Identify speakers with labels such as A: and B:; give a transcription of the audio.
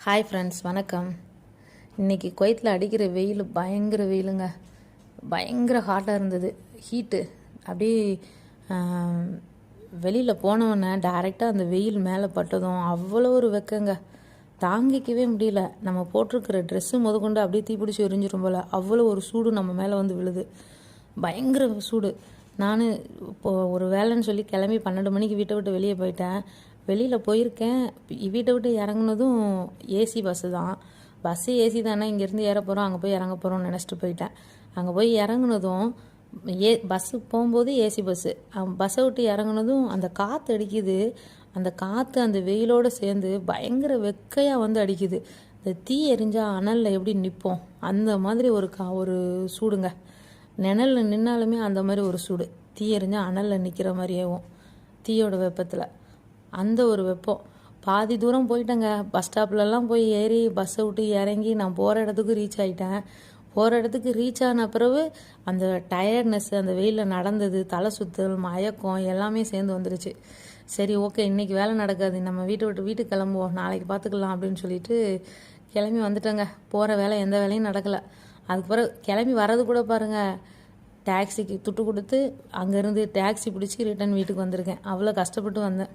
A: Hi friends, வணக்கம். இன்றைக்கி குவைத்தில் அடிக்கிற வெயில் பயங்கர வெயிலுங்க. பயங்கர ஹாட்டாக இருந்தது. ஹீட்டு அப்படியே வெளியில் போனவொன்னே டைரெக்டாக அந்த வெயில் மேலே பட்டதும் அவ்வளோ ஒரு வெக்கங்க. தாங்கிக்கவே முடியல. நம்ம போட்டிருக்கிற ட்ரெஸ்ஸு முதற்கொண்டு அப்படியே தீப்பிடிச்சி எரிஞ்சிரும் போல் அவ்வளோ ஒரு சூடு நம்ம மேலே வந்து விழுது. பயங்கர சூடு. நான் இப்போது ஒரு வேலைன்னு சொல்லி கிளம்பி 12 மணிக்கு வீட்டை விட்டு வெளியே போயிட்டேன். வெளியில் போயிருக்கேன். வீட்டை விட்டு இறங்குனதும் ஏசி பஸ்ஸு தான். பஸ்ஸு ஏசி தானே, இங்கேருந்து ஏற போகிறோம், அங்கே போய் இறங்க போகிறோம்னு நினச்சிட்டு போயிட்டேன். அங்கே போய் இறங்குனதும் பஸ்ஸு போகும்போது ஏசி பஸ்ஸு, பஸ்ஸை விட்டு இறங்குனதும் அந்த காற்று அடிக்குது. அந்த காற்று அந்த வெயிலோடு சேர்ந்து பயங்கர வெக்கையாக வந்து அடிக்குது. இந்த தீ எரிஞ்சால் அனலில் எப்படி நிற்போம் அந்த மாதிரி ஒரு சூடுங்க. நிழலில் நின்னாலுமே அந்த மாதிரி ஒரு சூடு. தீ எரிஞ்சால் அனலில் நிற்கிற மாதிரியும் தீயோட வெப்பத்தில் அந்த ஒரு வெப்பம். பாதி தூரம் போயிட்டேங்க. பஸ் ஸ்டாப்லலாம் போய் ஏறி பஸ்ஸை விட்டு இறங்கி நான் போகிற இடத்துக்கு ரீச் ஆகிட்டேன். போகிற இடத்துக்கு ரீச் ஆன பிறகு அந்த டயர்ட்னஸ், அந்த வெயிலில் நடந்தது, தலை சுத்தல், மயக்கம் எல்லாமே சேர்ந்து வந்துருச்சு. சரி, ஓகே, இன்றைக்கி வேலை நடக்காது, நம்ம வீட்டுக்கு கிளம்புவோம், நாளைக்கு பார்த்துக்கலாம் அப்படின்னு சொல்லிட்டு கிளம்பி வந்துட்டேங்க. போகிற வேலை எந்த வேலையும் நடக்கலை. அதுக்கப்புறம் கிளம்பி வர்றது கூட பாருங்கள், டாக்ஸிக்கு துட்டு கொடுத்து அங்கேருந்து டாக்ஸி பிடிச்சி ரிட்டன் வீட்டுக்கு வந்திருக்கேன். அவ்வளோ கஷ்டப்பட்டு வந்தேன்.